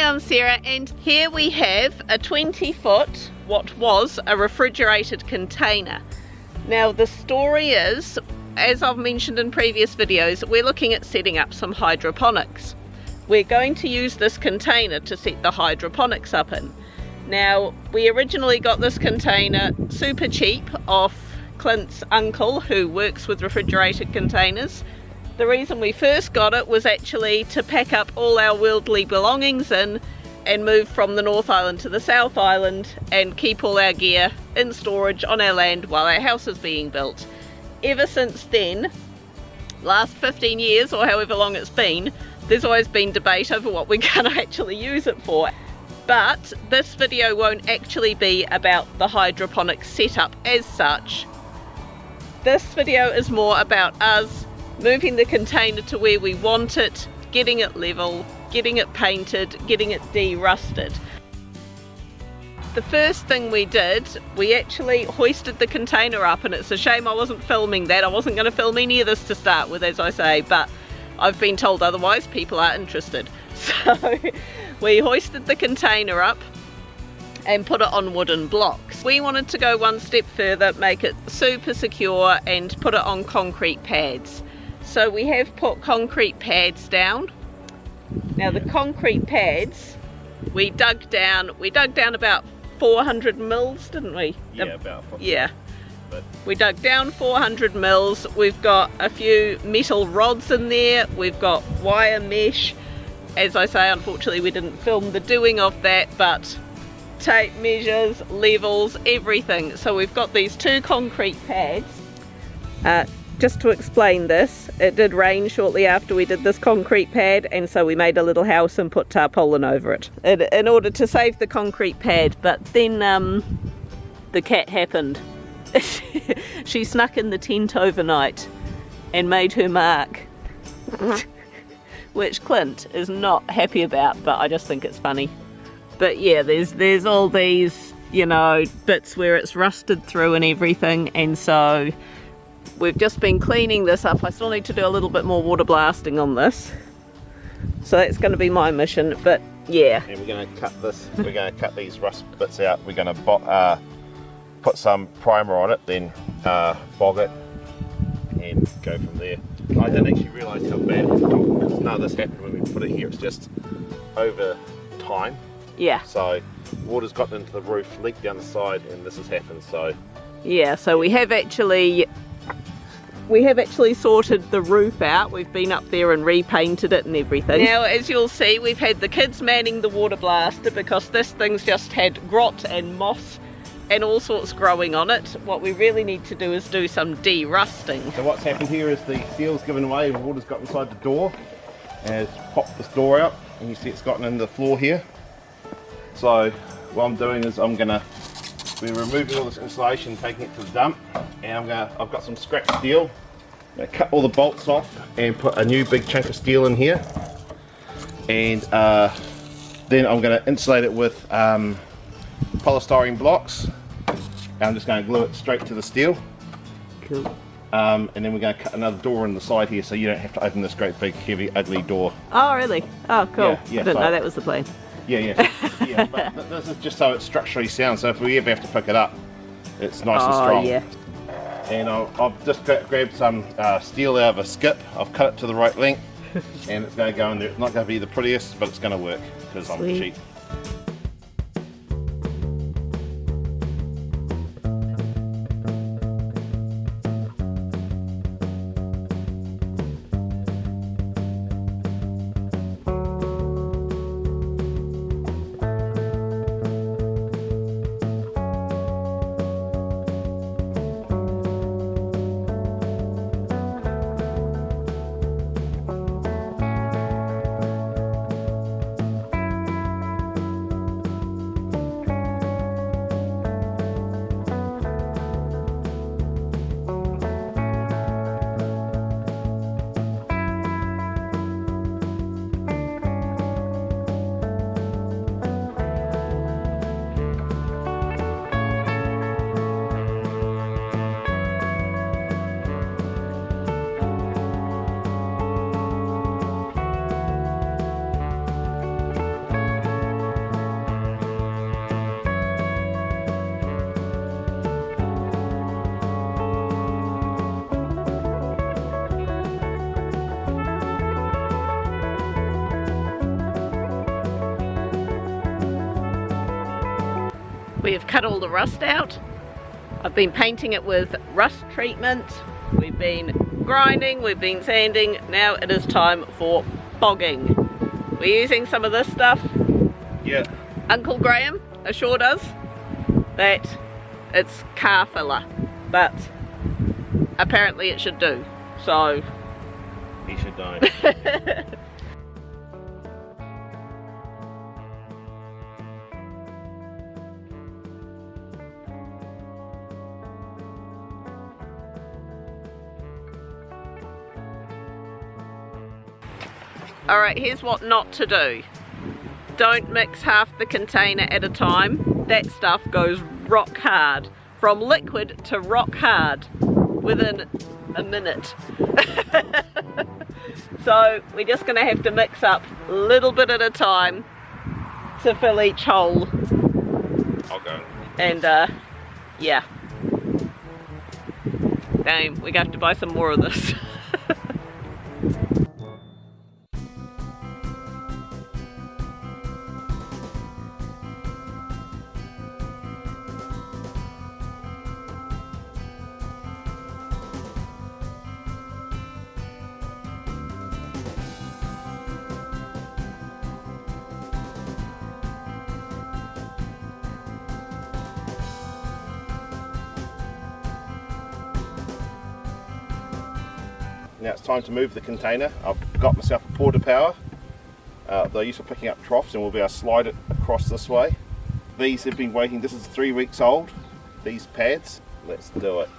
I'm Sarah, and here we have a 20-foot, what was a refrigerated container. Now the story is, as I've mentioned in previous videos, we're looking at setting up some hydroponics. We're going to use this container to set the hydroponics up in. Now, we originally got this container super cheap off Clint's uncle who works with refrigerated containers. The reason we first got it was actually to pack up all our worldly belongings in and move from the North Island to the South Island and keep all our gear in storage on our land while our house is being built. Ever since then, last 15 years or however long it's been, there's always been debate over what we're going to actually use it for. But this video won't actually be about the hydroponic setup as such. This video is more about us moving the container to where we want it, getting it level, getting it painted, getting it de-rusted. The first thing we did, we actually hoisted the container up, and it's a shame I wasn't filming that. I wasn't going to film any of this to start with, as I say, but I've been told otherwise, people are interested. So we hoisted the container up and put it on wooden blocks. We wanted to go one step further, make it super secure and put it on concrete pads. So we have put concrete pads down. Now the concrete pads, we dug down about 400 mils, didn't we? Yeah, about 400. Yeah. We dug down 400 mils, we've got a few metal rods in there, we've got wire mesh. As I say, unfortunately we didn't film the doing of that, but tape measures, levels, everything. So we've got these two concrete pads. Just to explain this, it did rain shortly after we did this concrete pad, and so we made a little house and put tarpaulin over it in order to save the concrete pad. But then the cat happened. She snuck in the tent overnight and made her mark, which Clint is not happy about, but I just think it's funny. But yeah, there's all these, you know, bits where it's rusted through and everything, and so we've just been cleaning this up. I still need to do a little bit more water blasting on this, so that's going to be my mission. But yeah, and we're going to cut this. We're going to cut these rust bits out. We're going to put some primer on it, then bog it and go from there. I didn't actually realise how bad it was, because none of this happened when we put it here. It's just over time. Yeah. So water's gotten into the roof, leaked down the side, and this has happened. So yeah, so we have actually sorted the roof out. We've been up there and repainted it and everything. Now, as you'll see, we've had the kids manning the water blaster because this thing's just had grot and moss and all sorts growing on it. What we really need to do is do some de-rusting. So what's happened here is the seal's given away and water's got inside the door and it's popped this door out, and you see it's gotten into the floor here. So what I'm doing is we're removing all this insulation, taking it to the dump, and I've got some scrap steel. I'm going to cut all the bolts off and put a new big chunk of steel in here, and then I'm going to insulate it with polystyrene blocks. I'm just going to glue it straight to the steel. Cool. And then we're going to cut another door in the side here, so you don't have to open this great big heavy ugly door. Oh really? Oh cool. Yeah, I didn't know that was the plan. Yeah, but this is just so it's structurally sound, so if we ever have to pick it up, it's nice and strong. Yeah. And I've just grabbed some steel out of a skip. I've cut it to the right length, and it's going to go in there. It's not going to be the prettiest, but it's going to work because I'm cheap. We have cut all the rust out. I've been painting it with rust treatment. We've been grinding, we've been sanding. Now it is time for bogging. We're using some of this stuff. Yeah. Uncle Graham assured us that it's car filler, but apparently it should do. So He should know. Alright, here's what not to do. Don't mix half the container at a time. That stuff goes rock hard. From liquid to rock hard within a minute. So we're just going to have to mix up a little bit at a time to fill each hole. I'll go. And yeah. Damn, we're going to have to buy some more of this. Now it's time to move the container. I've got myself a porta power. They're used for picking up troughs, and we'll be able to slide it across this way. These have been waiting, this is 3 weeks old, these pads. Let's do it.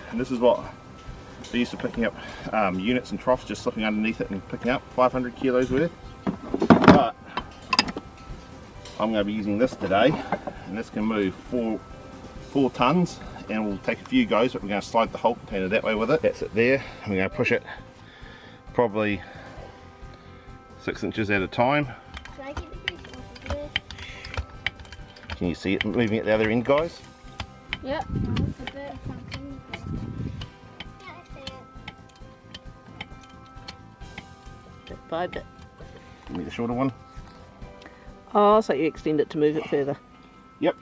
And this is what they're used to picking up units and troughs, just slipping underneath it and picking up 500 kilos worth. But I'm going to be using this today, and this can move four tons, and we'll take a few goes, but we're going to slide the whole container that way with it. That's it there, and we're going to push it probably 6 inches at a time. Should I get the grease off of this? Can you see it moving at the other end, guys? Yep. A bit. Yeah, I see it. Bit by bit. Give me the shorter one. Oh, so you extend it to move it further. Yep.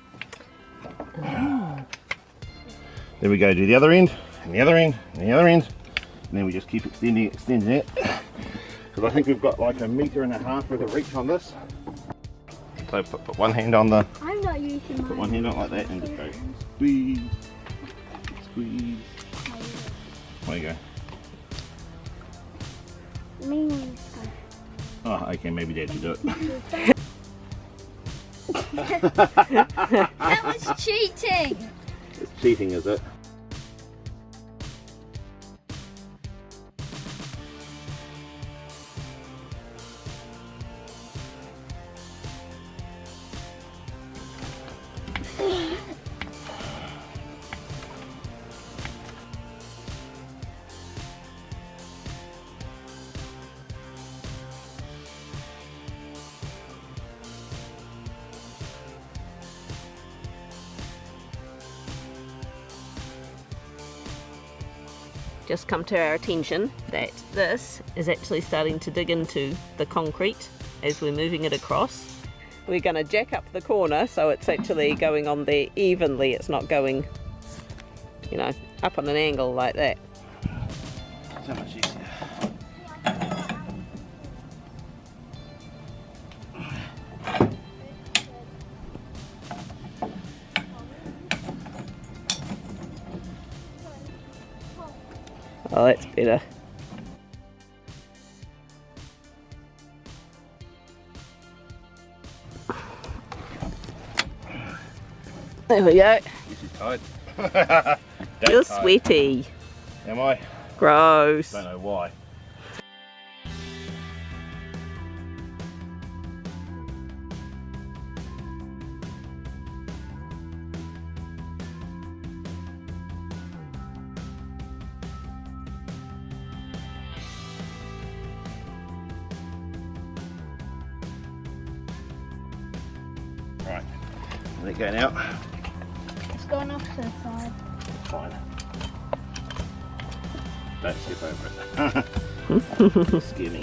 There we go, do the other end, and the other end, and the other end, and then we just keep extending it, because I think we've got like 1.5 meters worth of reach on this. So put one hand on the, I'm not using put mine. one hand on like that, and just go squeeze, squeeze. There you go. Me. Oh, okay, maybe Dad should do it. That was cheating. It's cheating, is it? Just come to our attention that this is actually starting to dig into the concrete as we're moving it across. We're going to jack up the corner so it's actually going on there evenly. It's not going, you know, up on an angle like that. So much easier. Oh, that's better. There we go. This is tight. You're sweaty. Am I? Gross. Don't know why. Right, let it go now. It's going off to the side. Fine. Don't skip over it. Scare me.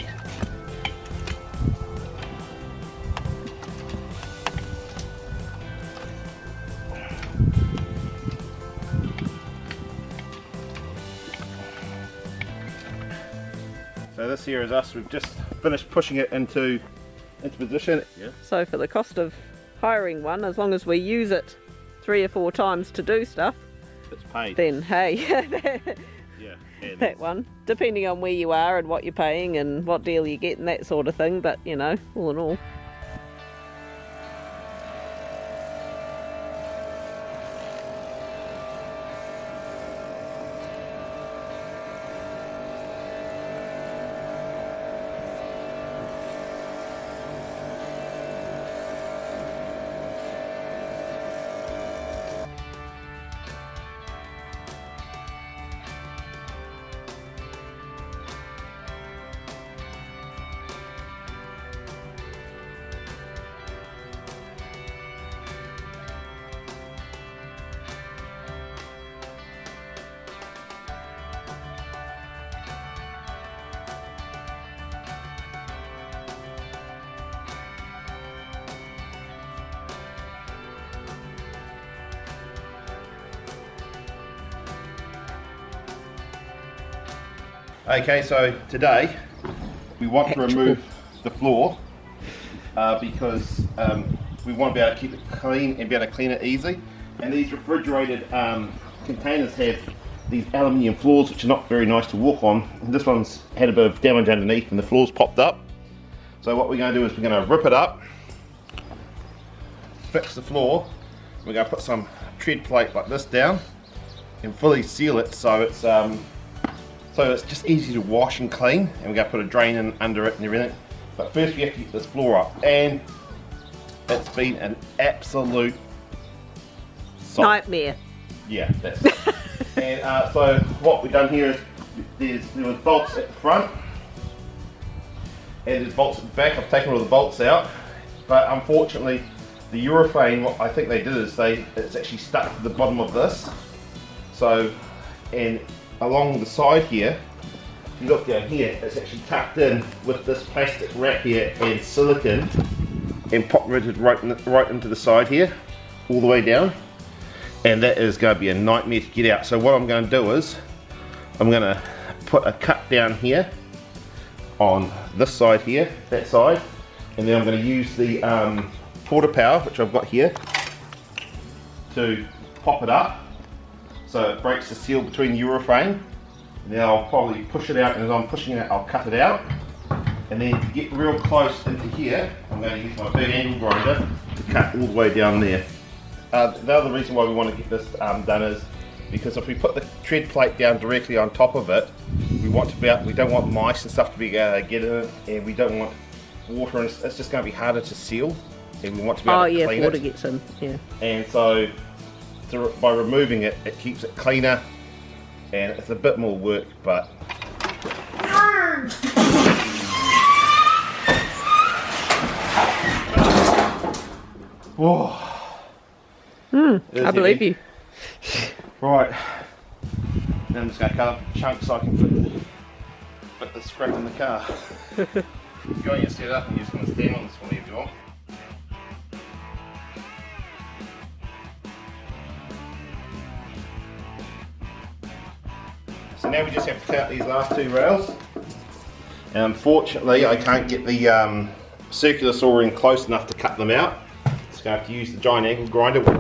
So this here is us. We've just finished pushing it into position. Yeah. So for the cost of hiring one, as long as we use it 3 or 4 times to do stuff, It's paid. then hey, Yeah. And that one, depending on where you are and what you're paying and what deal you get and that sort of thing, but you know, all in all. Okay, so today we want to remove the floor because we want to be able to keep it clean and be able to clean it easy. And these refrigerated containers have these aluminium floors which are not very nice to walk on. And this one's had a bit of damage underneath and the floor's popped up. So what we're going to do is we're going to rip it up, fix the floor. We're going to put some tread plate like this down and fully seal it so it's just easy to wash and clean, and we're going to put a drain in under it and everything. But first we have to get this floor up, and it's been an absolute Nightmare. Yeah, that's it. And so what we've done here is there was bolts at the front, and there's bolts at the back. I've taken all the bolts out, but unfortunately the urethane, what I think they did is it's actually stuck to the bottom of this. So, and along the side here, if you look down here, it's actually tucked in with this plastic wrap here and silicone and pop riveted right into the side here, all the way down. And that is going to be a nightmare to get out. So what I'm going to do is, I'm going to put a cut down here on this side here, that side, and then I'm going to use the Porta Power, which I've got here, to pop it up so it breaks the seal between the urethane. Then I'll probably push it out, and as I'm pushing it out, I'll cut it out. And then to get real close into here, I'm going to use my big angle grinder to cut all the way down there. The other reason why we want to get this done is because if we put the tread plate down directly on top of it, we don't want mice and stuff to be able to get in it, and we don't want water, and it's just going to be harder to seal, and we want to be able to clean it. Water gets in, yeah. And so by removing it, it keeps it cleaner, and it's a bit more work, but whoa. I believe you. Right, then I'm just going to cut up chunks so I can fit the scrap in the car. If you want your set up, and you're just going to stand on this one if you want. So now we just have to cut these last 2 rails. And unfortunately I can't get the circular saw in close enough to cut them out. Just going to have to use the giant angle grinder with a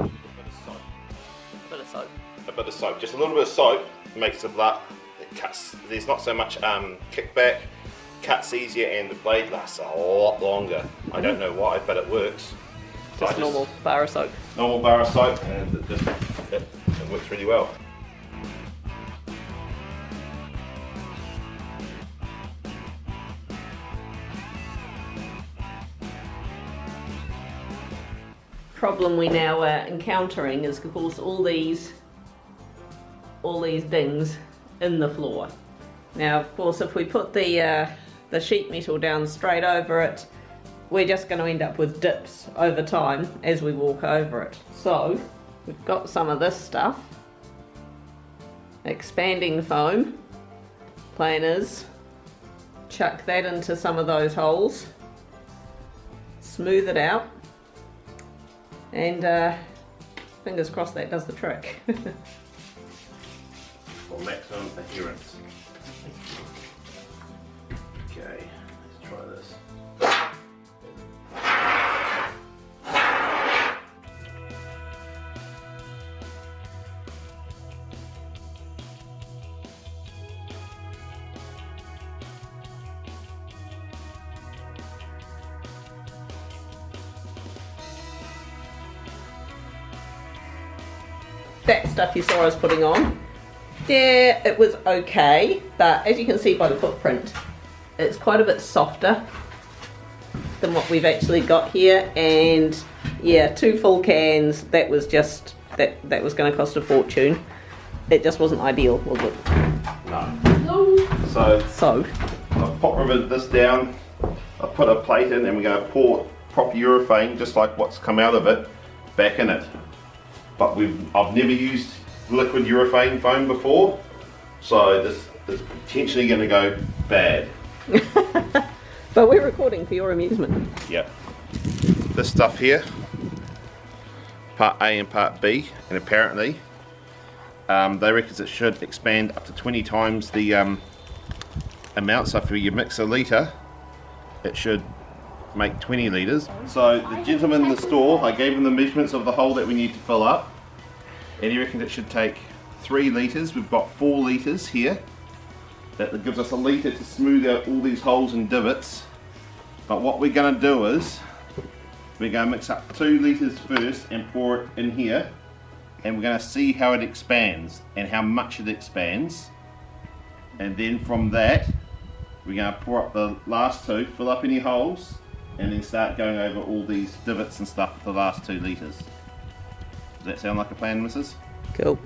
bit of soap. A bit of soap, just a little bit of soap makes the blood, it cuts, there's not so much kickback, cuts easier, and the blade lasts a lot longer. I don't know why, but it works. So Just normal bar of soap. Normal bar of soap, and it works really well. Problem we now are encountering is, of course, all these dings in the floor. Now, of course, if we put the sheet metal down straight over it, we're just going to end up with dips over time as we walk over it. So we've got some of this stuff. Expanding foam, planers, chuck that into some of those holes, smooth it out, and fingers crossed that does the trick. For maximum adherence. Okay, let's try this. That stuff you saw us putting on, yeah, it was okay, but as you can see by the footprint, it's quite a bit softer than what we've actually got here. And yeah, 2 full cans, that was just that was going to cost a fortune. It just wasn't ideal, was it? No. So I've put this down, I've put a plate in, and we're going to pour proper urethane, just like what's come out of it, back in it. But I've never used liquid urethane foam before, so this is potentially going to go bad. But we're recording for your amusement. Yep. This stuff here, part A and part B, and apparently they reckon it should expand up to 20 times the amount. So if you mix a litre, it should make 20 litres. So the gentleman in the store, I gave him the measurements of the hole that we need to fill up, and he reckons it should take 3 litres. We've got 4 litres here. That gives us a litre to smooth out all these holes and divots. But what we're going to do is we're going to mix up 2 litres first and pour it in here, and we're going to see how it expands and how much it expands, and then from that we're going to pour up the last 2, fill up any holes, and then start going over all these divots and stuff with the last 2 litres. Does that sound like a plan, Mrs.? Cool.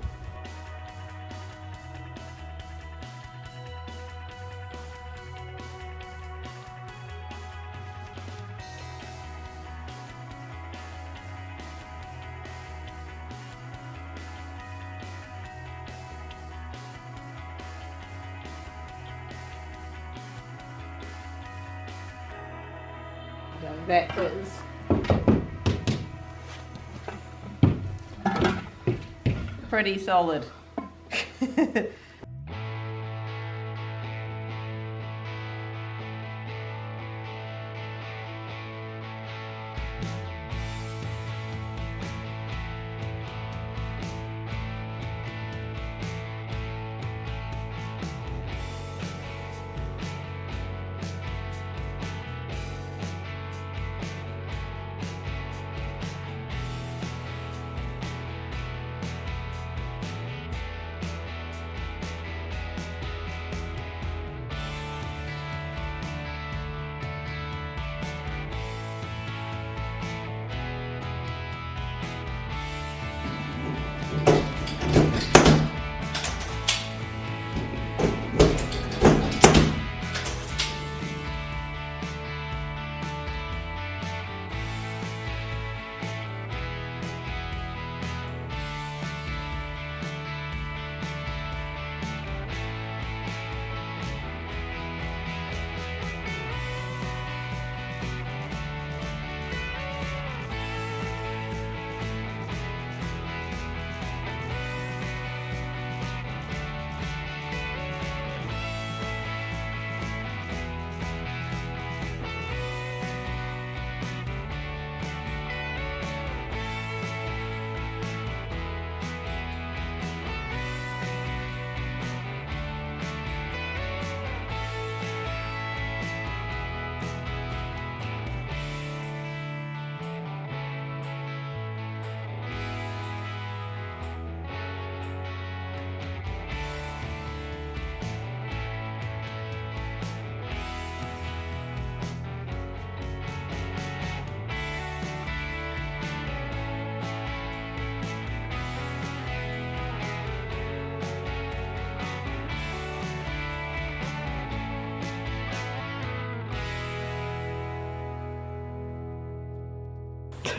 That is pretty solid.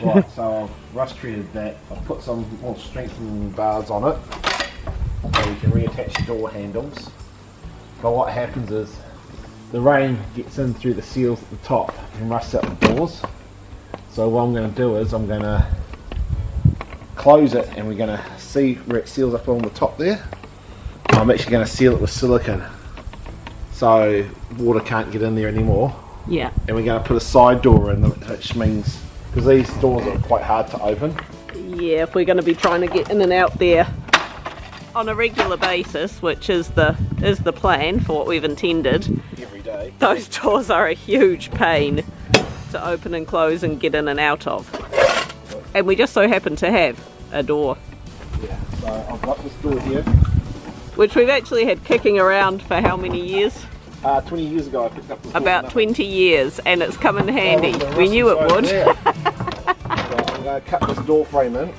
Right, so I've rust treated that. I've put some more strengthening bars on it so we can reattach the door handles. But what happens is the rain gets in through the seals at the top and rusts out the doors. So what I'm going to do is I'm going to close it and we're going to see where it seals up on the top there. I'm actually going to seal it with silicone so water can't get in there anymore. Yeah. And we're going to put a side door in, which means, because these doors are quite hard to open. Yeah, if we're going to be trying to get in and out there on a regular basis, which is the plan for what we've intended, Every day. those doors are a huge pain to open and close and get in and out of. And we just so happen to have a door, Yeah, so I've got this door here. which we've actually had kicking around for how many years? 20 years ago I picked up this door. About 20 years, and it's come in handy. Oh, the We knew it rust would. is right there. So I'm going to cut this door frame in.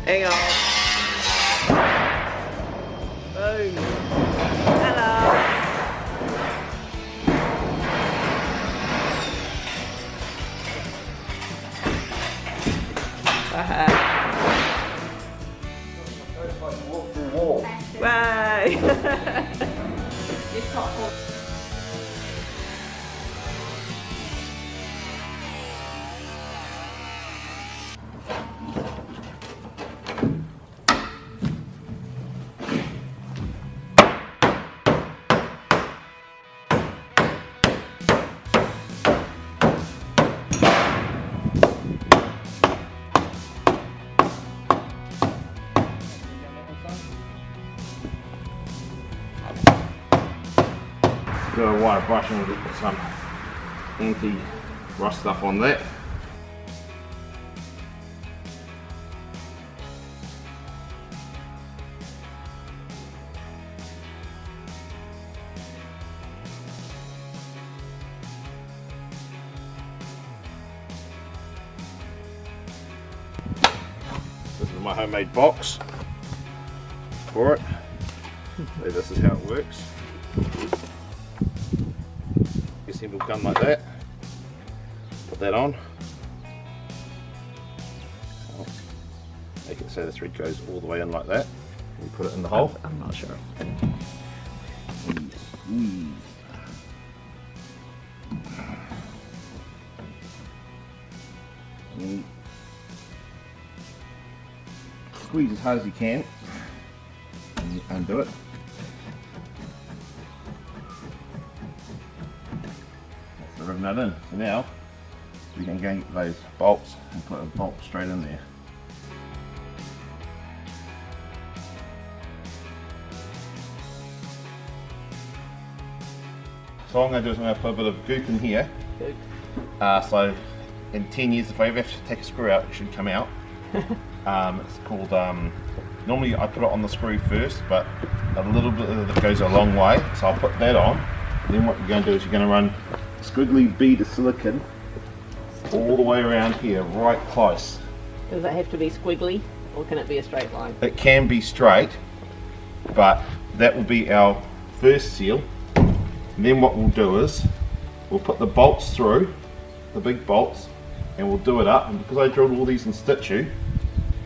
Hang on. Boom. Hello. Walk through wall. Bye. Do a wire brush and we'll put some anti-rust stuff on that. This is my homemade box for it. So this is how it works. Assemble gun like that. Put that on. Make it so the thread goes all the way in like that. And put it in the hole. I'm not sure. And squeeze as hard as you can. And you undo it. That's the ribbon nut in. So now we can go and get those bolts and put a bolt straight in there. So what I'm going to do is I'm going to put a bit of goop in here. So in 10 years, if I ever have to take a screw out, it should come out. It's called, normally I put it on the screw first, but a little bit of it goes a long way. So I'll put that on. Then what you're going to do is you're going to run squiggly bead of silicone all the way around here, right close. Does it have to be squiggly, or can it be a straight line? It can be straight, but that will be our first seal. And then what we'll do is we'll put the bolts through, the big bolts, and we'll do it up. And because I drilled all these in situ,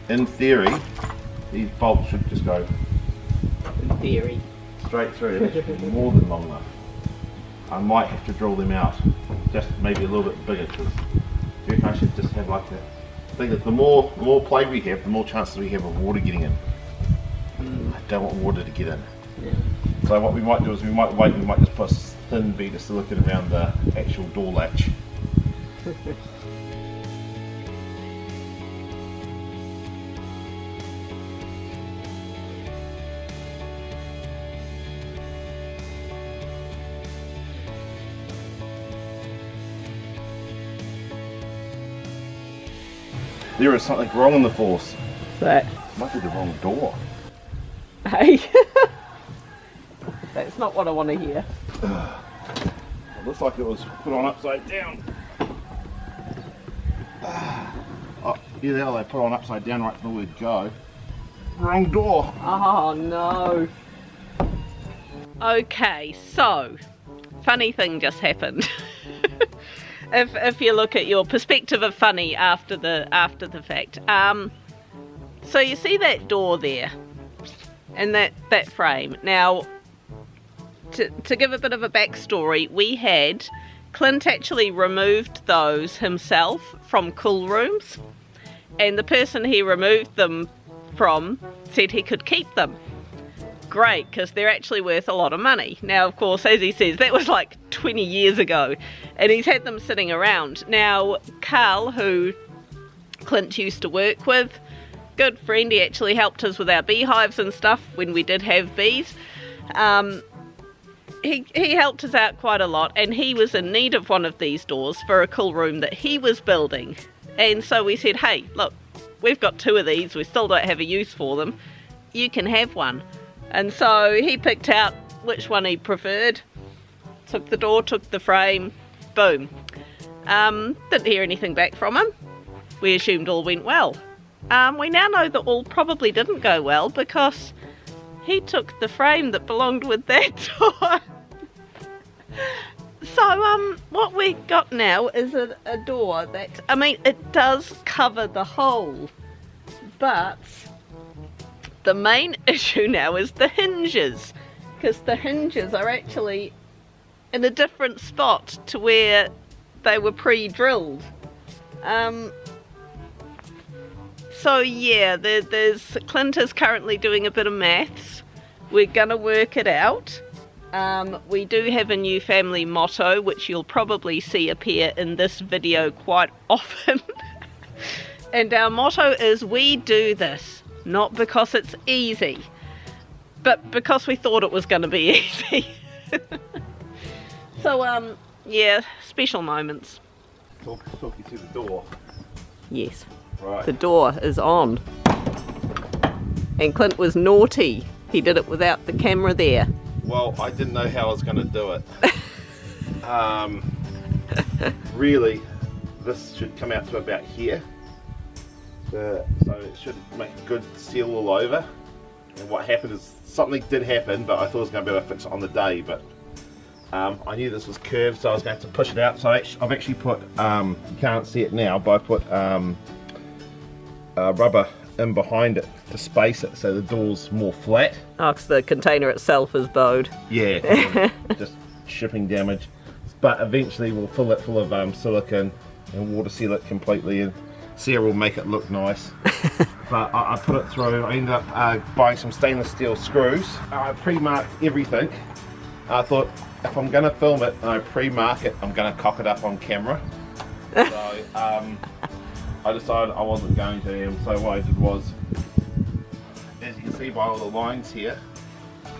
in theory, these bolts should just go In theory. straight through. That should be more than long enough. I might have to drill them out, just maybe a little bit bigger, because I reckon I should just have like that. I think that the more play we have, the more chances we have of water getting in. I don't want water to get in. Yeah. So what we might do is we might just put a thin bead of silicone around the actual door latch. There is something wrong in the force. That. Might be the wrong door. Hey. That's not what I want to hear. It looks like it was put on upside down. Oh, yeah, there they put on upside down right from the word go. Wrong door. Oh no. Okay, so funny thing just happened. if you look at your perspective of funny after the fact. So you see that door there and that frame. Now to give a bit of a backstory, we had Clint actually removed those himself from cool rooms, and the person he removed them from said he could keep them. Great, because they're actually worth a lot of money. Now, of course, as he says, that was like 20 years ago, and he's had them sitting around. Now, Carl, who Clint used to work with, good friend, he actually helped us with our beehives and stuff when we did have bees. He helped us out quite a lot, and he was in need of one of these doors for a cool room that he was building. And so we said, hey, look, we've got 2 of these, we still don't have a use for them, you can have one. And so he picked out which one he preferred, took the door, took the frame, boom. Didn't hear anything back from him. We assumed all went well. We now know that all probably didn't go well, because he took the frame that belonged with that door. So what we got now is a door that, I mean, it does cover the hole, but the main issue now is the hinges, because the hinges are actually in a different spot to where they were pre-drilled. So yeah, there's Clint is currently doing a bit of maths. We're gonna work it out. We do have a new family motto, which you'll probably see appear in this video quite often. And our motto is, we do this, not because it's easy, but because we thought it was going to be easy. So, yeah, special moments. Talk you through the door. Yes. Right. The door is on. And Clint was naughty. He did it without the camera there. Well, I didn't know how I was going to do it. Really, this should come out to about here. So it should make a good seal all over. And what happened is, something did happen, but I thought I was going to be able to fix it on the day. But I knew this was curved, so I was going to have to push it out. So I've actually put, you can't see it now, but I put rubber in behind it to space it so the door's more flat. Oh, because the container itself is bowed. Yeah, just shipping damage. But eventually we'll fill it full of silicone and water seal it completely, and Sarah will make it look nice. But I put it through. I ended up buying some stainless steel screws. I pre-marked everything. I thought, if I'm going to film it and I pre-mark it, I'm going to cock it up on camera. So I decided I wasn't going to, and so what I did was, as you can see by all the lines here,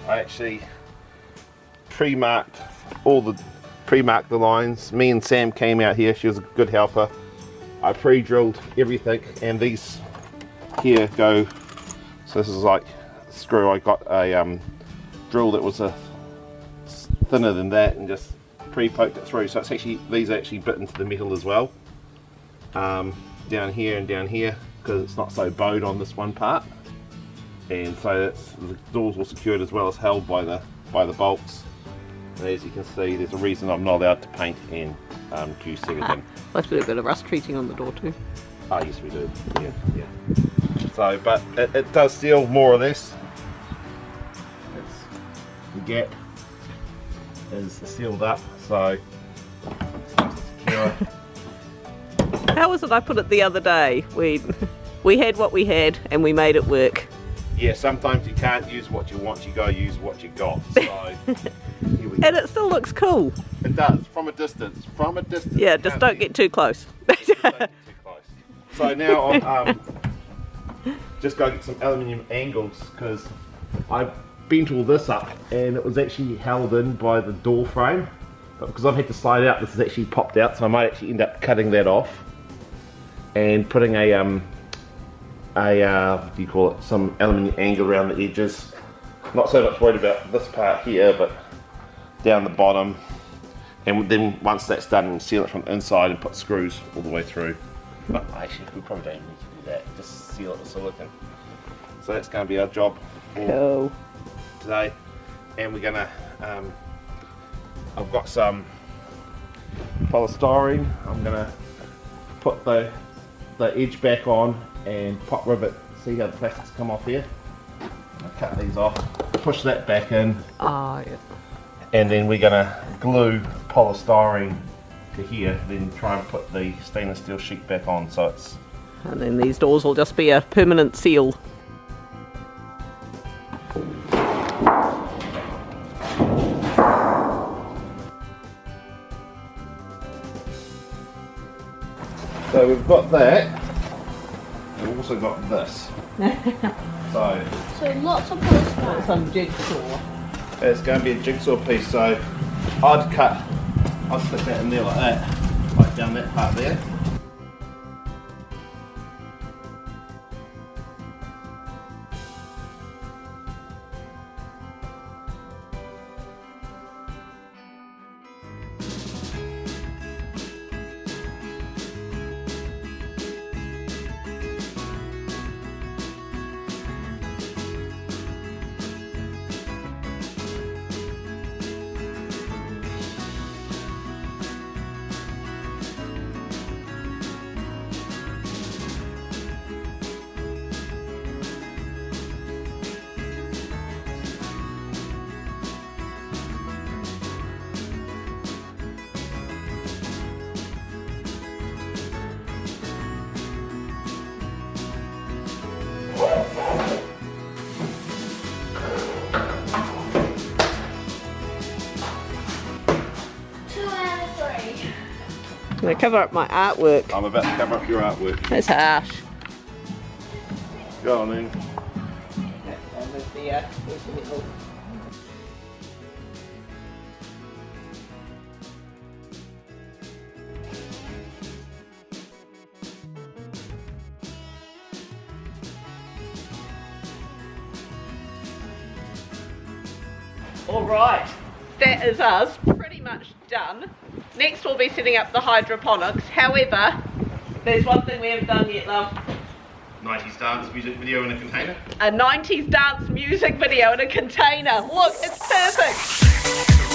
I actually pre-marked the lines. Me and Sam came out here, she was a good helper. I pre-drilled everything, and these here go, so this is like a screw. I got a drill that was thinner than that, and just pre-poked it through, so it's actually, these are actually bit into the metal as well. Down here and down here, because it's not so bowed on this one part, and so the doors were secured as well as held by the bolts. And as you can see, there's a reason I'm not allowed to paint and juice everything. Let's do a bit of rust treating on the door too. Oh yes, we do. Yeah. So, but it does seal more or less. The gap is sealed up, so it's nice and secure. How was it I put it the other day? We had what we had and we made it work. Yeah, sometimes you can't use what you want, you gotta use what you got. So here we go. And it still looks cool. It does, from a distance. From a distance. Yeah, just don't get too close. Don't get too close. So now I'm just going to get some aluminium angles, because I bent all this up and it was actually held in by the door frame. But because I've had to slide out, this has actually popped out, so I might actually end up cutting that off. and putting a what do you call it, some aluminium angle around the edges. Not so much worried about this part here, but down the bottom. And then once that's done, seal it from the inside and put screws all the way through. But actually, we probably don't need to do that. Just seal it with silicone. So that's going to be our job for Cool. today. And we're gonna, I've got some polystyrene. I'm gonna put the edge back on and pop rivet. See how the plastics come off here? I'll cut these off, push that back in, Oh, yeah. and then we're gonna glue polystyrene to here, then try and put the stainless steel sheet back on so it's... And then these doors will just be a permanent seal. So we've got that, we've also got this. So So lots of polystyrene. Some jigsaw. it's going to be a jigsaw piece, so I'd stick that in there like that, like down that part there. I'm going to cover up my artwork. I'm about to cover up your artwork. That's harsh. Go on then. Alright, that is us pretty much done. Next we'll be setting up the hydroponics. However, there's one thing we haven't done yet, love. 90s dance music video in a container. A 90s dance music video in a container. Look, it's perfect.